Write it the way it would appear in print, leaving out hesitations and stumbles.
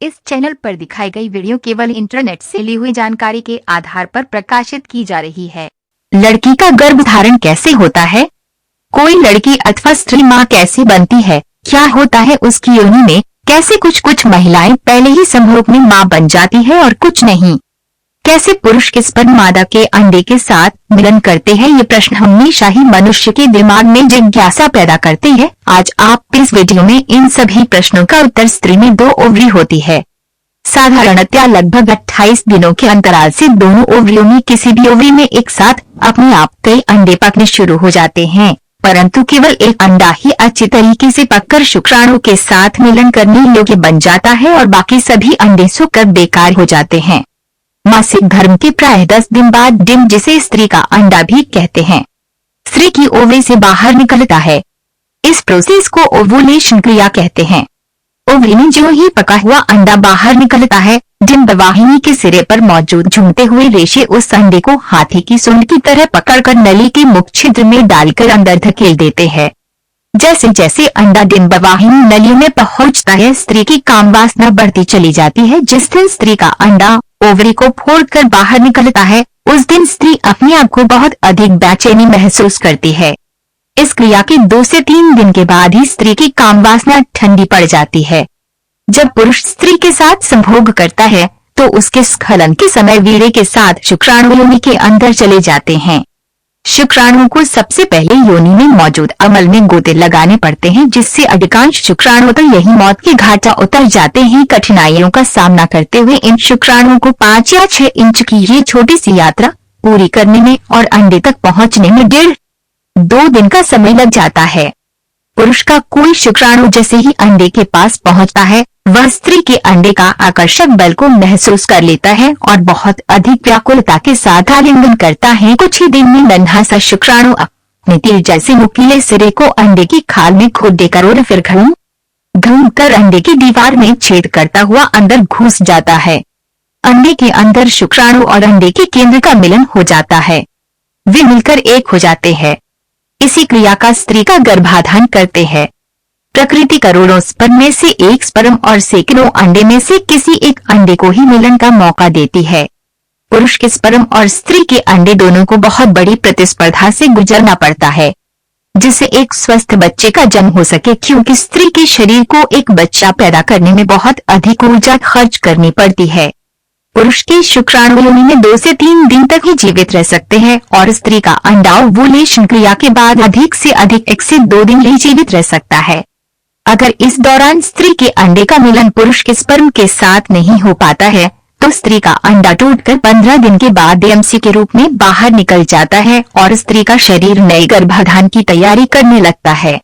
इस चैनल पर दिखाई गई वीडियो केवल इंटरनेट से ली हुई जानकारी के आधार पर प्रकाशित की जा रही है। लड़की का गर्भधारण कैसे होता है? कोई लड़की अथवा स्त्री माँ कैसे बनती है? क्या होता है उसकी योनि में? कैसे कुछ महिलाएं पहले ही संभोग में माँ बन जाती है और कुछ नहीं? कैसे पुरुष के स्पर्म मादा के अंडे के साथ मिलन करते हैं? ये प्रश्न हमेशा ही मनुष्य के दिमाग में जिज्ञासा पैदा करते हैं। आज आप इस वीडियो में इन सभी प्रश्नों का उत्तर स्त्री में 2 ओवरी होती है। साधारणतया लगभग 28 दिनों के अंतराल से दोनों ओवरियों में किसी भी ओवरी में एक साथ अपने आप कई अंडे पकने शुरू हो जाते हैं, परंतु केवल एक अंडा ही अच्छी तरीके से पककर शुक्राणु के साथ मिलन करने योग्य बन जाता है और बाकी सभी अंडे सूखकर बेकार हो जाते हैं। मासिक धर्म के प्राय 10 दिन बाद डिम, जिसे स्त्री का अंडा भी कहते हैं, स्त्री की ओवरी से बाहर निकलता है। इस प्रोसेस को ओवुलेशन क्रिया कहते हैं। ओवरी में जो ही पका हुआ अंडा बाहर निकलता है, डिंबवाहिनी के सिरे पर मौजूद झूमते हुए रेशे उस अंडे को हाथी की सूंड की तरह पकड़कर नली के मुख छिद्र में डालकर अंदर धकेल देते हैं। जैसे जैसे अंडा डिंबवाहिनी नलियों में पहुंचता है, स्त्री की काम वासना बढ़ती चली जाती है। जिस दिन स्त्री का अंडा ओवरी को फोड़कर बाहर निकलता है, उस दिन स्त्री अपने आप को बहुत अधिक बेचैनी महसूस करती है। इस क्रिया के 2 से 3 दिन के बाद ही स्त्री की काम वासना ठंडी पड़ जाती है। जब पुरुष स्त्री के साथ संभोग करता है तो उसके स्खलन के समय वीर्य के साथ शुक्राणु योनि के अंदर चले जाते हैं। शुक्राणुओं को सबसे पहले योनि में मौजूद अमल में गोते लगाने पड़ते हैं, जिससे अधिकांश शुक्राणु तो यही मौत के घाटा उतर जाते हैं। कठिनाइयों का सामना करते हुए इन शुक्राणुओं को 5 या 6 इंच की ये छोटी सी यात्रा पूरी करने में और अंडे तक पहुंचने में 1.5-2 दिन का समय लग जाता है। पुरुष का कोई शुक्राणु जैसे ही अंडे के पास पहुंचता है, वह स्त्री के अंडे का आकर्षक बल को महसूस कर लेता है और बहुत अधिक व्याकुलता के साथ आलिंगन करता है। कुछ ही दिन में नन्हा सा शुक्राणु अपने तीर जैसे नुकीले सिरे को अंडे की खाल में खोद देकर और फिर घूम कर अंडे की दीवार में छेद करता हुआ अंदर घुस जाता है। अंडे के अंदर शुक्राणु और अंडे के केंद्र का मिलन हो जाता है। वे मिलकर एक हो जाते हैं। इसी क्रिया का स्त्री का गर्भाधान करते हैं। प्रकृति करोड़ों स्पर्म में से एक स्पर्म और सैकड़ों अंडे में से किसी एक अंडे को ही मिलन का मौका देती है। पुरुष के स्पर्म और स्त्री के अंडे दोनों को बहुत बड़ी प्रतिस्पर्धा से गुजरना पड़ता है, जिससे एक स्वस्थ बच्चे का जन्म हो सके, क्योंकि स्त्री के शरीर को एक बच्चा पैदा करने में बहुत अधिक ऊर्जा खर्च करनी पड़ती है। पुरुष के शुक्राणु योनि में 2 से 3 दिन तक ही जीवित रह सकते हैं और स्त्री का अंडा ओवुलेशन क्रिया के बाद अधिक से अधिक 1 से 2 दिन ही जीवित रह सकता है। अगर इस दौरान स्त्री के अंडे का मिलन पुरुष के स्पर्म के साथ नहीं हो पाता है, तो स्त्री का अंडा टूटकर 15 दिन के बाद एमसी के रूप में बाहर निकल जाता है और स्त्री का शरीर नए गर्भाधान की तैयारी करने लगता है।